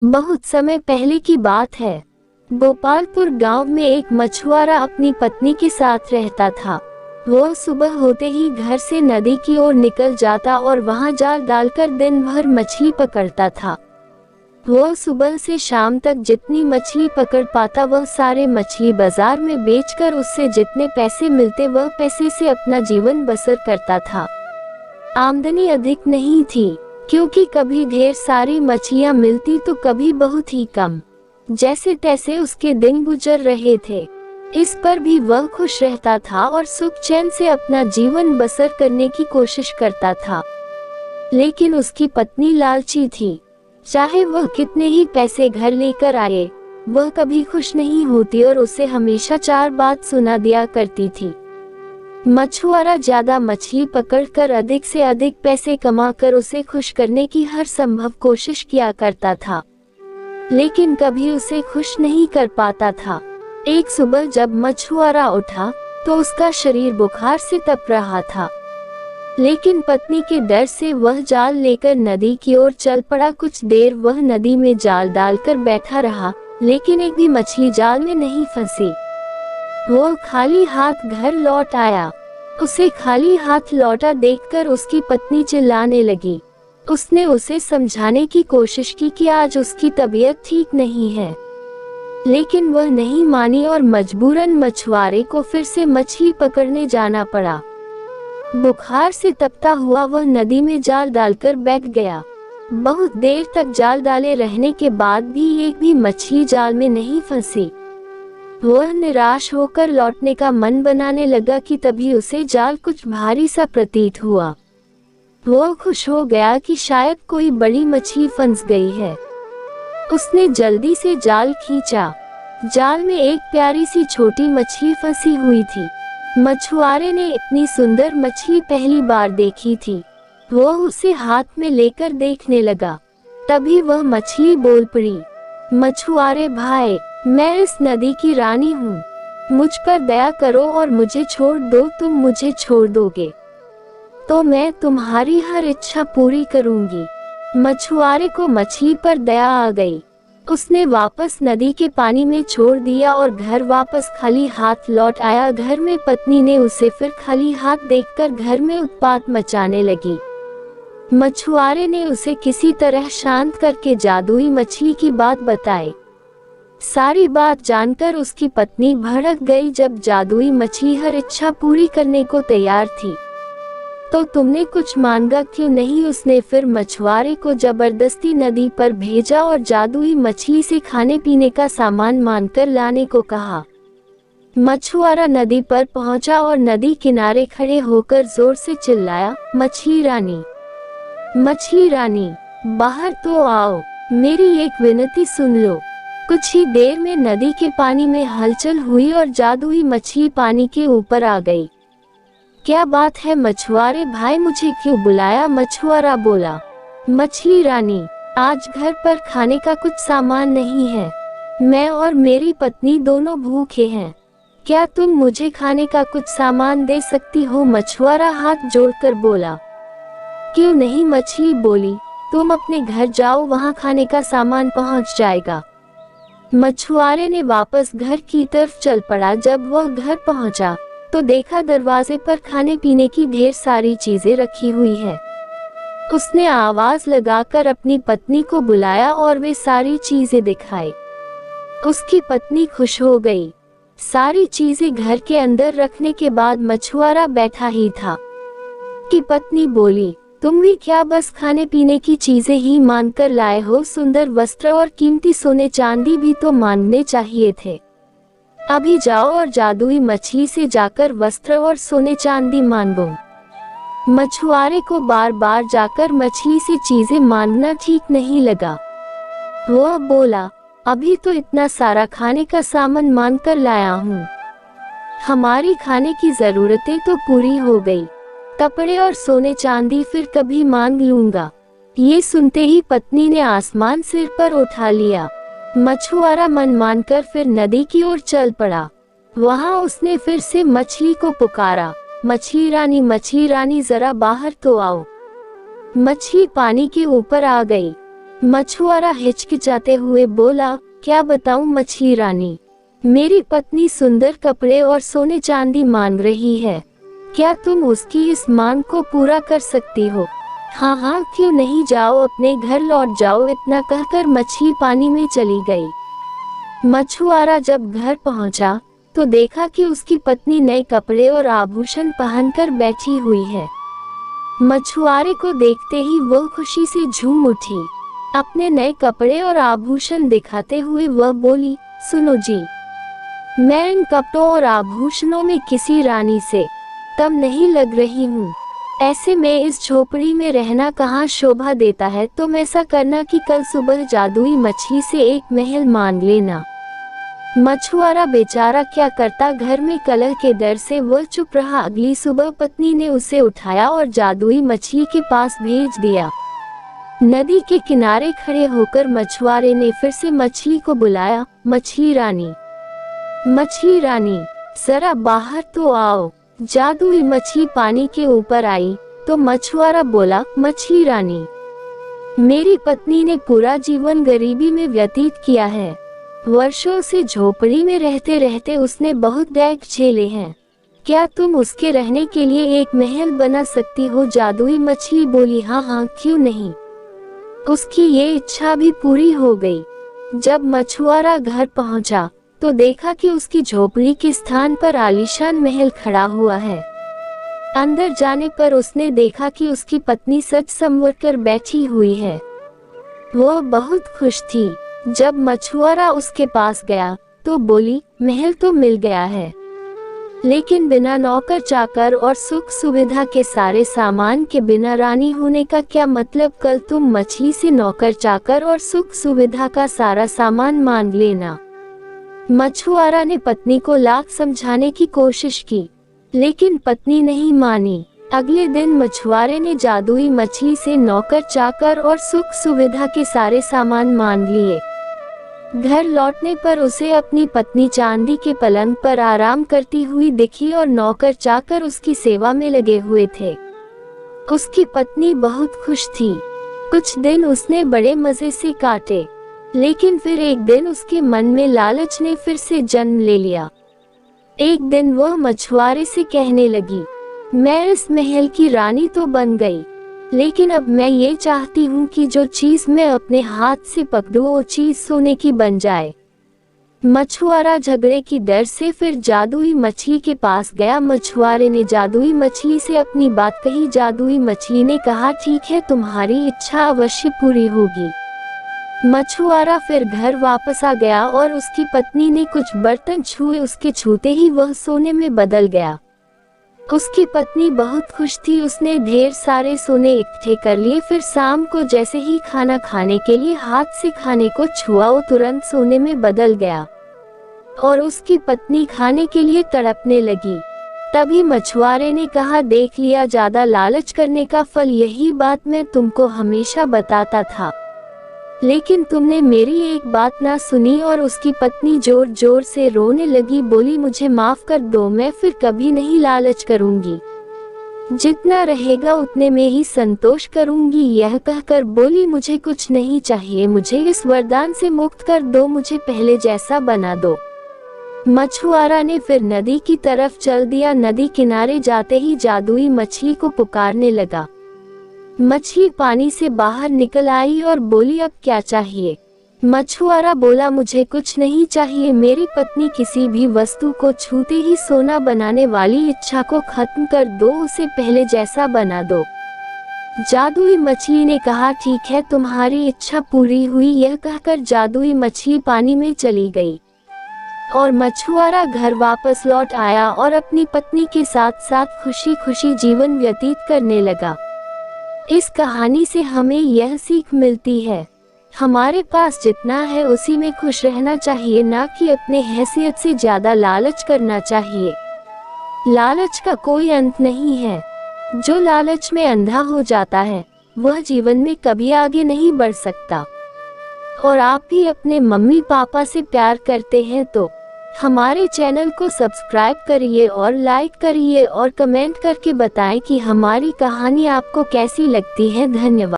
बहुत समय पहले की बात है। गोपालपुर गांव में एक मछुआरा अपनी पत्नी के साथ रहता था। वह सुबह होते ही घर से नदी की ओर निकल जाता और वहां जाल डालकर दिन भर मछली पकड़ता था। वह सुबह से शाम तक जितनी मछली पकड़ पाता वह सारे मछली बाजार में बेचकर उससे जितने पैसे मिलते वह पैसे से अपना जीवन बसर करता था। आमदनी अधिक नहीं थी, क्योंकि कभी ढेर सारी मछलियां मिलती तो कभी बहुत ही कम। जैसे तैसे उसके दिन गुजर रहे थे। इस पर भी वह खुश रहता था और सुख चैन से अपना जीवन बसर करने की कोशिश करता था। लेकिन उसकी पत्नी लालची थी। चाहे वह कितने ही पैसे घर लेकर आए, वह कभी खुश नहीं होती और उसे हमेशा चार बात सुना दिया करती थी। मछुआरा ज्यादा मछली पकड़कर अधिक से अधिक पैसे कमाकर उसे खुश करने की हर संभव कोशिश किया करता था, लेकिन कभी उसे खुश नहीं कर पाता था। एक सुबह जब मछुआरा उठा तो उसका शरीर बुखार से तप रहा था, लेकिन पत्नी के डर से वह जाल लेकर नदी की ओर चल पड़ा। कुछ देर वह नदी में जाल डालकर बैठा रहा, लेकिन एक भी मछली जाल में नहीं फंसी। वो खाली हाथ घर लौट आया। उसे खाली हाथ लौटा देखकर उसकी पत्नी चिल्लाने लगी। उसने उसे समझाने की कोशिश की कि आज उसकी तबीयत ठीक नहीं है, लेकिन वह नहीं मानी और मजबूरन मछुआरे को फिर से मछली पकड़ने जाना पड़ा। बुखार से तपता हुआ वह नदी में जाल डालकर बैठ गया। बहुत देर तक जाल डाले रहने के बाद भी एक भी मछली जाल में नहीं फंसी। वह निराश होकर लौटने का मन बनाने लगा कि तभी उसे जाल कुछ भारी सा प्रतीत हुआ। वह खुश हो गया कि शायद कोई बड़ी मछली फंस गई है। उसने जल्दी से जाल खींचा। जाल में एक प्यारी सी छोटी मछली फंसी हुई थी। मछुआरे ने इतनी सुंदर मछली पहली बार देखी थी। वह उसे हाथ में लेकर देखने लगा। तभी वह मछली बोल पड़ी, मछुआरे भाई, मैं इस नदी की रानी हूँ। मुझ पर दया करो और मुझे छोड़ दो। तुम मुझे छोड़ दोगे तो मैं तुम्हारी हर इच्छा पूरी करूंगी। मछुआरे को मछली पर दया आ गई। उसने वापस नदी के पानी में छोड़ दिया और घर वापस खाली हाथ लौट आया। घर में पत्नी ने उसे फिर खाली हाथ देखकर घर में उत्पात मचाने लगी। मछुआरे ने उसे किसी तरह शांत करके जादुई मछली की बात बताई। सारी बात जानकर उसकी पत्नी भड़क गई। जब जादुई मछली हर इच्छा पूरी करने को तैयार थी तो तुमने कुछ मांगा क्यों नहीं? उसने फिर मछुआरे को जबरदस्ती नदी पर भेजा और जादुई मछली से खाने पीने का सामान मांगकर लाने को कहा। मछुआरा नदी पर पहुंचा और नदी किनारे खड़े होकर जोर से चिल्लाया, मछली रानी, मछली रानी, बाहर तो आओ, मेरी एक विनती सुन लो। कुछ ही देर में नदी के पानी में हलचल हुई और जादुई मछली पानी के ऊपर आ गई। क्या बात है मछुआरे भाई, मुझे क्यों बुलाया? मछुआरा बोला, मछली रानी, आज घर पर खाने का कुछ सामान नहीं है। मैं और मेरी पत्नी दोनों भूखे हैं। क्या तुम मुझे खाने का कुछ सामान दे सकती हो? मछुआरा हाथ जोड़कर बोला, क्यों नहीं? मछली बोली, तुम अपने घर जाओ, वहाँ खाने का सामान पहुँच जाएगा। मछुआरे ने वापस घर की तरफ चल पड़ा। जब वह घर पहुंचा तो देखा दरवाजे पर खाने पीने की ढेर सारी चीजें रखी हुई है। उसने आवाज लगाकर अपनी पत्नी को बुलाया और वे सारी चीजें दिखाई। उसकी पत्नी खुश हो गई। सारी चीजें घर के अंदर रखने के बाद मछुआरा बैठा ही था कि पत्नी बोली, तुम भी क्या बस खाने पीने की चीजें ही मांग कर लाए हो? सुंदर वस्त्र और कीमती सोने चांदी भी तो मांगने चाहिए थे। अभी जाओ और जादुई मछली से जाकर वस्त्र और सोने चांदी मांगो। मछुआरे को बार बार जाकर मछली से चीजें मांगना ठीक नहीं लगा। वह बोला, अभी तो इतना सारा खाने का सामान मांग कर लाया हूँ, हमारी खाने की जरूरतें तो पूरी हो गई। कपड़े और सोने चांदी फिर कभी मांग लूंगा। ये सुनते ही पत्नी ने आसमान सिर पर उठा लिया। मछुआरा मन मानकर फिर नदी की ओर चल पड़ा। वहाँ उसने फिर से मछली को पुकारा, मछली रानी जरा बाहर तो आओ। मछली पानी के ऊपर आ गई। मछुआरा हिचकिचाते हुए बोला, क्या बताऊं मछली रानी, मेरी पत्नी सुंदर कपड़े और सोने चांदी मांग रही है, क्या तुम उसकी इस मांग को पूरा कर सकती हो? हाँ हाँ क्यों नहीं, जाओ अपने घर लौट जाओ। इतना कहकर मछली पानी में चली गई। मछुआरा जब घर पहुंचा तो देखा कि उसकी पत्नी नए कपड़े और आभूषण पहनकर बैठी हुई है। मछुआरे को देखते ही वो खुशी से झूम उठी। अपने नए कपड़े और आभूषण दिखाते हुए वह बोली, सुनो जी, मैं इन कपड़ों और आभूषणों में किसी रानी से कम नहीं लग रही हूँ। ऐसे में इस झोपड़ी में रहना कहाँ शोभा देता है। तुम ऐसा करना कि कल सुबह जादुई मछली से एक महल मांग लेना। मछुआरा बेचारा क्या करता, घर में कलह के डर से वह चुप रहा। अगली सुबह पत्नी ने उसे उठाया और जादुई मछली के पास भेज दिया। नदी के किनारे खड़े होकर मछुआरे ने फिर से मछली को बुलाया, मछली रानी, मछली रानी, जरा बाहर तो आओ। जादुई मछली पानी के ऊपर आई तो मछुआरा बोला, मछली रानी, मेरी पत्नी ने पूरा जीवन गरीबी में व्यतीत किया है। वर्षों से झोपड़ी में रहते रहते उसने बहुत दैग झेले हैं। क्या तुम उसके रहने के लिए एक महल बना सकती हो? जादुई मछली बोली, हाँ हाँ क्यों नहीं। उसकी ये इच्छा भी पूरी हो गई। जब मछुआरा घर पहुंचा तो देखा कि उसकी झोपड़ी के स्थान पर आलीशान महल खड़ा हुआ है। अंदर जाने पर उसने देखा कि उसकी पत्नी सज संवर कर बैठी हुई है। वो बहुत खुश थी। जब मछुआरा उसके पास गया तो बोली, महल तो मिल गया है, लेकिन बिना नौकर चाकर और सुख सुविधा के सारे सामान के बिना रानी होने का क्या मतलब? कल तुम मछली से नौकर चाकर और सुख सुविधा का सारा सामान मांग लेना। मछुआरा ने पत्नी को लाख समझाने की कोशिश की, लेकिन पत्नी नहीं मानी। अगले दिन मछुआरे ने जादुई मछली से नौकर चाकर और सुख सुविधा के सारे सामान मांग लिए। घर लौटने पर उसे अपनी पत्नी चांदी के पलंग पर आराम करती हुई दिखी और नौकर चाकर उसकी सेवा में लगे हुए थे। उसकी पत्नी बहुत खुश थी। कुछ दिन उसने बड़े मजे से काटे, लेकिन फिर एक दिन उसके मन में लालच ने फिर से जन्म ले लिया। एक दिन वह मछुआरे से कहने लगी, मैं इस महल की रानी तो बन गई, लेकिन अब मैं ये चाहती हूँ कि जो चीज मैं अपने हाथ से पकड़ूं वो चीज सोने की बन जाए। मछुआरा झगड़े की डर से फिर जादुई मछली के पास गया। मछुआरे ने जादुई मछली से अपनी बात कही। जादुई मछली ने कहा, ठीक है, तुम्हारी इच्छा अवश्य पूरी होगी। मछुआरा फिर घर वापस आ गया और उसकी पत्नी ने कुछ बर्तन छुए, उसके छूते ही वह सोने में बदल गया। उसकी पत्नी बहुत खुश थी। उसने ढेर सारे सोने इकट्ठे कर लिए। फिर शाम को जैसे ही खाना खाने के लिए हाथ से खाने को छुआ, वो तुरंत सोने में बदल गया और उसकी पत्नी खाने के लिए तड़पने लगी। तभी मछुआरे ने कहा, देख लिया, ज्यादा लालच करने का फल यही बात मैं तुमको हमेशा बताता था, लेकिन तुमने मेरी एक बात ना सुनी। और उसकी पत्नी जोर जोर से रोने लगी, बोली, मुझे माफ कर दो, मैं फिर कभी नहीं लालच करूंगी, जितना रहेगा उतने में ही संतोष करूंगी। यह कहकर बोली, मुझे कुछ नहीं चाहिए, मुझे इस वरदान से मुक्त कर दो, मुझे पहले जैसा बना दो। मछुआरा ने फिर नदी की तरफ चल दिया। नदी किनारे जाते ही जादुई मछली को पुकारने लगा। मछली पानी से बाहर निकल आई और बोली, अब क्या चाहिए? मछुआरा बोला, मुझे कुछ नहीं चाहिए, मेरी पत्नी किसी भी वस्तु को छूते ही सोना बनाने वाली इच्छा को खत्म कर दो, उसे पहले जैसा बना दो। जादुई मछली ने कहा, ठीक है, तुम्हारी इच्छा पूरी हुई। यह कहकर जादुई मछली पानी में चली गई और मछुआरा घर वापस लौट आया और अपनी पत्नी के साथ साथ खुशी खुशी जीवन व्यतीत करने लगा। इस कहानी से हमें यह सीख मिलती है, हमारे पास जितना है उसी में खुश रहना चाहिए, ना कि अपने हैसियत से ज्यादा लालच करना चाहिए। लालच का कोई अंत नहीं है। जो लालच में अंधा हो जाता है वह जीवन में कभी आगे नहीं बढ़ सकता। और आप भी अपने मम्मी पापा से प्यार करते हैं तो हमारे चैनल को सब्सक्राइब करिए और लाइक करिए और कमेंट करके बताएं कि हमारी कहानी आपको कैसी लगती है। धन्यवाद।